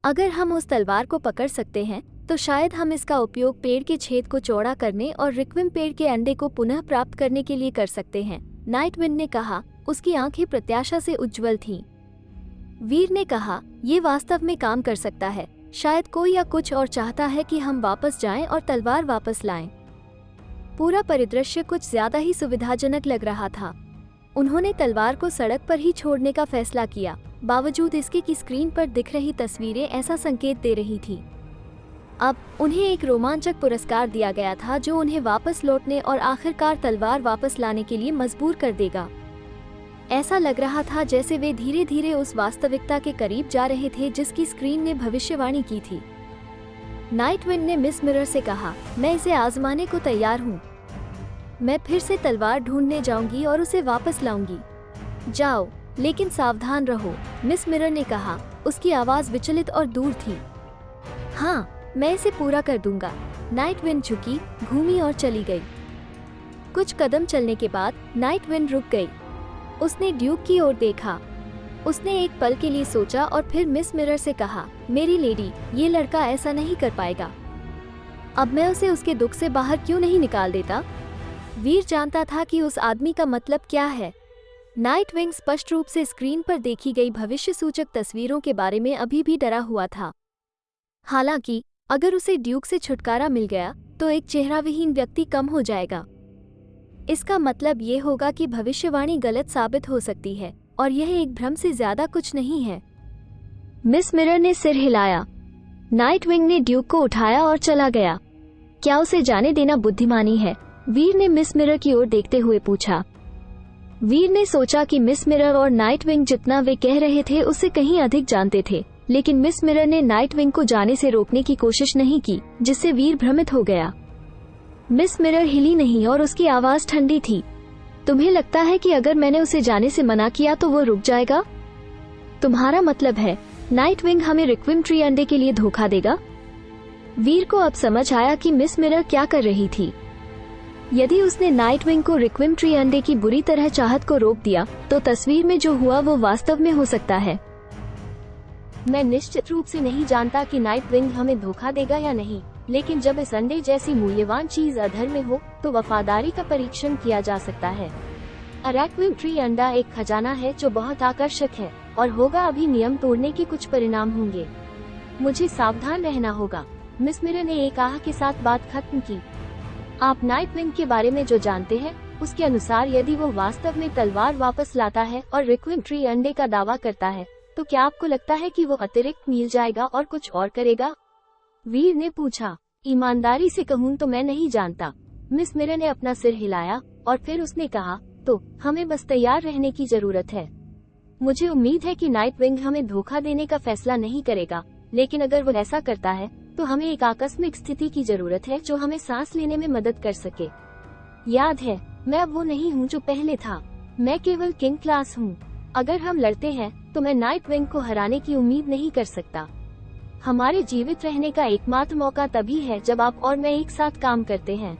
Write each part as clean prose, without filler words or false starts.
अगर हम उस तलवार को पकड़ सकते हैं तो शायद हम इसका उपयोग पेड़ के छेद को चौड़ा करने और रिक्विम पेड़ के अंडे को पुनः प्राप्त करने के लिए कर सकते हैं, नाइटविंड ने कहा। उसकी आंखें प्रत्याशा से उज्जवल थीं। वीर ने कहा, ये वास्तव में काम कर सकता है। शायद कोई या कुछ और चाहता है कि हम वापस जाएं और तलवार वापस लाएं। पूरा परिदृश्य कुछ ज्यादा ही सुविधाजनक लग रहा था। उन्होंने तलवार को सड़क पर ही छोड़ने का फैसला किया, बावजूद इसके कि स्क्रीन पर दिख रही तस्वीरें ऐसा संकेत दे रही थी। अब उन्हें एक रोमांचक पुरस्कार दिया गया था जो उन्हें वापस लौटने और आखिरकार तलवार वापस लाने के लिए मजबूर कर देगा। ऐसा लग रहा था जैसे वे धीरे धीरे उस वास्तविकता के करीब जा रहे थे जिसकी स्क्रीन ने भविष्यवाणी की थी। नाइटविंड ने मिस मिरर से कहा, मैं इसे आजमाने को तैयार हूँ। मैं फिर से तलवार ढूंढने जाऊंगी और उसे वापस लाऊंगी। जाओ, लेकिन सावधान रहो, मिस मिरर ने कहा। उसकी आवाज विचलित और दूर थी। हाँ, मैं इसे पूरा कर दूंगा। नाइटविंड झुकी, घूमी और चली गई। कुछ कदम चलने के बाद नाइटविंड रुक गई। उसने ड्यूक की ओर देखा। उसने एक पल के लिए सोचा और फिर मिस मिरर से कहा, मेरी लेडी, ये लड़का ऐसा नहीं कर पाएगा। अब मैं उसे उसके दुख से बाहर क्यों नहीं निकाल देता? वीर जानता था कि उस आदमी का मतलब क्या है। नाइटविंग स्पष्ट रूप से स्क्रीन पर देखी गई भविष्य सूचक तस्वीरों के बारे में अभी भी डरा हुआ था। हालांकि अगर उसे ड्यूक से छुटकारा मिल गया तो एक चेहराविहीन व्यक्ति कम हो जाएगा। इसका मतलब ये होगा कि भविष्यवाणी गलत साबित हो सकती है और यह एक भ्रम से ज्यादा कुछ नहीं है। मिस मिरर ने सिर हिलाया। नाइटविंग ने ड्यूक को उठाया और चला गया। क्या उसे जाने देना बुद्धिमानी है? वीर ने मिस मिरर की ओर देखते हुए पूछा। वीर ने सोचा कि मिस मिरर और नाइटविंग जितना वे कह रहे थे उससे कहीं अधिक जानते थे, लेकिन मिस मिरर ने नाइटविंग को जाने से रोकने की कोशिश नहीं की, जिससे वीर भ्रमित हो गया। मिस मिरर हिली नहीं और उसकी आवाज ठंडी थी। तुम्हें लगता है कि अगर मैंने उसे जाने से मना किया तो वो रुक जाएगा? तुम्हारा मतलब है नाइटविंग हमें रिक्विम ट्री अंडे के लिए धोखा देगा? वीर को अब समझ आया कि मिस मिरर क्या कर रही थी। यदि उसने नाइटविंग को रिक्विम ट्री अंडे की बुरी तरह चाहत को रोक दिया तो तस्वीर में जो हुआ वो वास्तव में हो सकता है। मैं निश्चित रूप से नहीं जानता कि नाइटविंग हमें धोखा देगा या नहीं, लेकिन जब इस अंडे जैसी मूल्यवान चीज अधर में हो तो वफादारी का परीक्षण किया जा सकता है। रिक्विम ट्री अंडा एक खजाना है जो बहुत आकर्षक है और होगा अभी नियम तोड़ने के कुछ परिणाम होंगे। मुझे सावधान रहना होगा। मिस मिरर ने एक आह के साथ बात खत्म की। आप नाइटविंग के बारे में जो जानते हैं उसके अनुसार यदि वो वास्तव में तलवार वापस लाता है और रिक्विम ट्री अंडे का दावा करता है तो क्या आपको लगता है कि वो अतिरिक्त मिल जाएगा और कुछ और करेगा? वीर ने पूछा। ईमानदारी से कहूँ तो मैं नहीं जानता। मिस मिरर ने अपना सिर हिलाया और फिर उसने कहा, तो हमें बस तैयार रहने की जरूरत है। मुझे उम्मीद है कि नाइटविंग हमें धोखा देने का फैसला नहीं करेगा, लेकिन अगर वो ऐसा करता है तो हमें एक आकस्मिक स्थिति की जरूरत है जो हमें सांस लेने में मदद कर सके। याद है, मैं अब वो नहीं हूँ जो पहले था। मैं केवल किंग क्लास हूँ। अगर हम लड़ते हैं तो मैं नाइटविंग को हराने की उम्मीद नहीं कर सकता। हमारे जीवित रहने का एकमात्र मौका तभी है जब आप और मैं एक साथ काम करते हैं।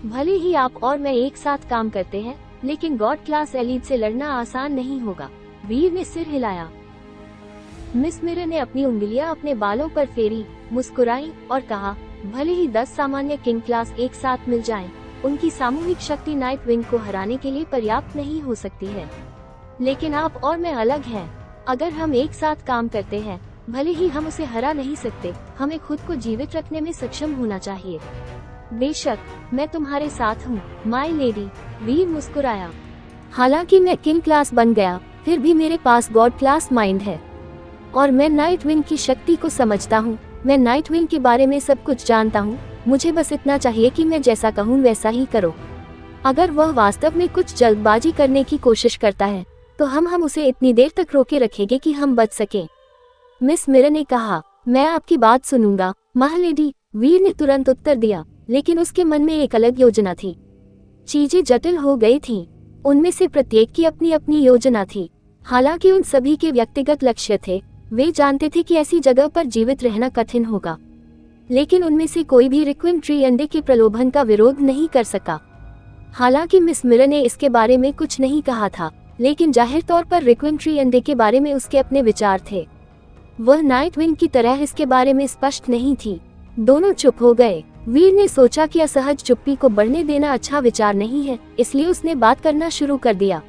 भले ही आप और मैं एक साथ काम करते हैं, लेकिन गॉड क्लास एलीट से लड़ना आसान नहीं होगा। वीर ने सिर हिलाया। मिस मिरर ने अपनी उंगलियां अपने बालों पर फेरी, मुस्कुराई और कहा, भले ही 10 सामान्य किंग क्लास एक साथ मिल जाएं, उनकी सामूहिक शक्ति नाइटविंग को हराने के लिए पर्याप्त नहीं हो सकती है। लेकिन आप और मैं अलग हैं। अगर हम एक साथ काम करते हैं, भले ही हम उसे हरा नहीं सकते, हमें खुद को जीवित रखने में सक्षम होना चाहिए। बेशक, मैं तुम्हारे साथ हूँ, माय लेडी। वीर मुस्कुराया। हालांकि मैं किंग क्लास बन गया, फिर भी मेरे पास गॉड क्लास माइंड है और मैं नाइटविंग की शक्ति को समझता हूँ। मैं नाइटविंग के बारे में सब कुछ जानता हूँ। मुझे बस इतना चाहिए कि मैं जैसा कहूँ वैसा ही करो। अगर वह वास्तव में कुछ जल्दबाजी करने की कोशिश करता है तो हम उसे इतनी देर तक रोके रखेंगे कि हम बच सकें। मिस मिरर ने कहा, मैं आपकी बात सुनूंगा, महालेडी। वीर ने तुरंत उत्तर दिया, लेकिन उसके मन में एक अलग योजना थी। चीजें जटिल हो गई थीं। उनमें से प्रत्येक की अपनी अपनी योजना थी। हालांकि उन सभी के व्यक्तिगत लक्ष्य थे। वे जानते थे कि ऐसी जगह पर जीवित रहना कठिन होगा, लेकिन उनमें से कोई भी रिक्विम ट्री अंडे के प्रलोभन का विरोध नहीं कर सका। हालांकि मिस मिरर ने इसके बारे में कुछ नहीं कहा था, लेकिन जाहिर तौर पर रिक्विम ट्री अंडे के बारे में उसके अपने विचार थे। वह नाइटविंग की तरह इसके बारे में स्पष्ट नहीं थी। दोनों चुप हो गए। वीर ने सोचा कि असहज चुप्पी को बढ़ने देना अच्छा विचार नहीं है, इसलिए उसने बात करना शुरू कर दिया।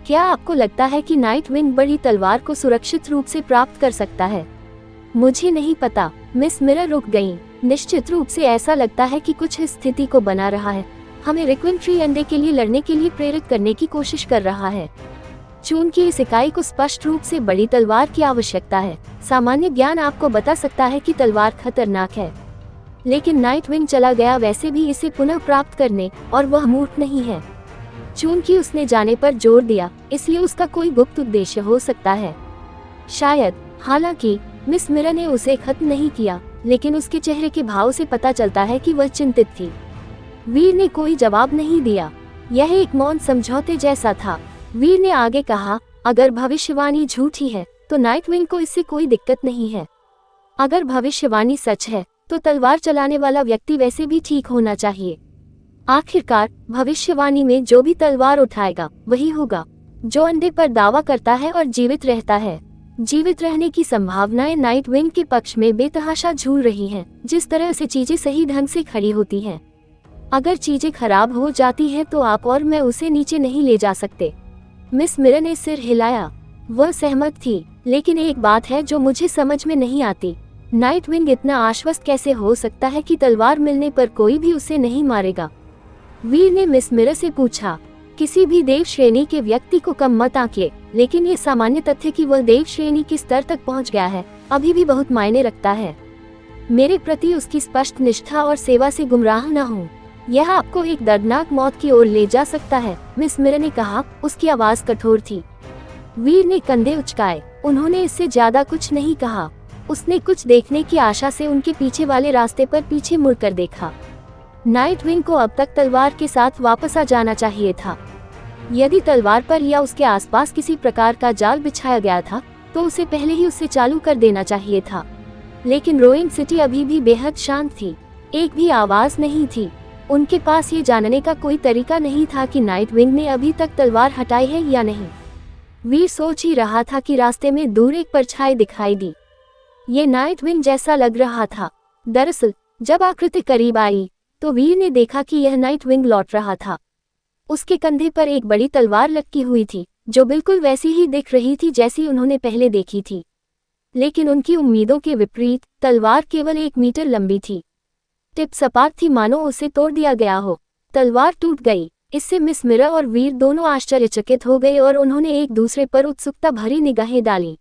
क्या आपको लगता है कि नाइटविंग बड़ी तलवार को सुरक्षित रूप से प्राप्त कर सकता है? मुझे नहीं पता। मिस मिरर रुक गईं। निश्चित रूप से ऐसा लगता है कि कुछ इस स्थिति को बना रहा है। हमें रिक्विन ट्री अंडे के लिए लड़ने के लिए प्रेरित करने की कोशिश कर रहा है। चून की इस इकाई को स्पष्ट रूप से बड़ी तलवार की आवश्यकता है। सामान्य ज्ञान आपको बता सकता है कि तलवार खतरनाक है, लेकिन नाइटविंग चला गया वैसे भी इसे पुनः प्राप्त करने, और वह मूर्ख नहीं है। चून की उसने जाने पर जोर दिया, इसलिए उसका कोई गुप्त उद्देश्य हो सकता है। शायद। हालांकि मिस मिरर ने उसे खत्म नहीं किया, लेकिन उसके चेहरे के भाव से पता चलता है कि वह चिंतित थी। वीर ने कोई जवाब नहीं दिया। यह एक मौन समझौते जैसा था। वीर ने आगे कहा, अगर भविष्यवाणी झूठी है तो नाइटविंग को इससे कोई दिक्कत नहीं है। अगर भविष्यवाणी सच है तो तलवार चलाने वाला व्यक्ति वैसे भी ठीक होना चाहिए। आखिरकार भविष्यवाणी में जो भी तलवार उठाएगा वही होगा जो अंडे पर दावा करता है और जीवित रहता है। जीवित रहने की संभावनाएं नाइटविंग के पक्ष में बेतहाशा झूल रही हैं, जिस तरह से चीजें सही ढंग से खड़ी होती हैं। अगर चीजें खराब हो जाती हैं तो आप और मैं उसे नीचे नहीं ले जा सकते। मिस मिरर ने सिर हिलाया। वह सहमत थी, लेकिन एक बात है जो मुझे समझ में नहीं आती। नाइटविंग इतना आश्वस्त कैसे हो सकता है कि तलवार मिलने पर कोई भी उसे नहीं मारेगा? वीर ने मिस मिरर से पूछा। किसी भी देव श्रेणी के व्यक्ति को कम मत आंकिए, लेकिन ये सामान्य तथ्य कि वह देव श्रेणी के स्तर तक पहुंच गया है अभी भी बहुत मायने रखता है। मेरे प्रति उसकी स्पष्ट निष्ठा और सेवा से गुमराह न हो। यह आपको एक दर्दनाक मौत की ओर ले जा सकता है, मिस मिरर ने कहा। उसकी आवाज कठोर थी। वीर ने कंधे उचकाए। उन्होंने इससे ज्यादा कुछ नहीं कहा। उसने कुछ देखने की आशा से उनके पीछे वाले रास्ते पर पीछे मुड़कर देखा। नाइटविंग को अब तक तलवार के साथ वापस आ जाना चाहिए था। यदि तलवार पर या उसके आसपास किसी प्रकार का जाल बिछाया गया था तो उसे पहले ही उससे चालू कर देना चाहिए था। लेकिन रोइंग सिटी अभी भी बेहद शांत थी। एक भी आवाज नहीं थी। उनके पास ये जानने का कोई तरीका नहीं था कि नाइटविंग ने अभी तक तलवार हटाई है या नहीं। वीर सोच ही रहा था कि रास्ते में दूर एक परछाई दिखाई दी। ये नाइटविंग जैसा लग रहा था। दरअसल जब आकृति करीब आई तो वीर ने देखा कि यह नाइटविंग लौट रहा था। उसके कंधे पर एक बड़ी तलवार लटकी हुई थी, जो बिल्कुल वैसी ही दिख रही थी जैसी उन्होंने पहले देखी थी। लेकिन उनकी उम्मीदों के विपरीत तलवार केवल 1 मीटर लंबी थी। टिप सपाट थी, मानो उसे तोड़ दिया गया हो। तलवार टूट गई। इससे मिस मिरर और वीर दोनों आश्चर्यचकित हो गए और उन्होंने एक दूसरे पर उत्सुकता भरी निगाहें डाली।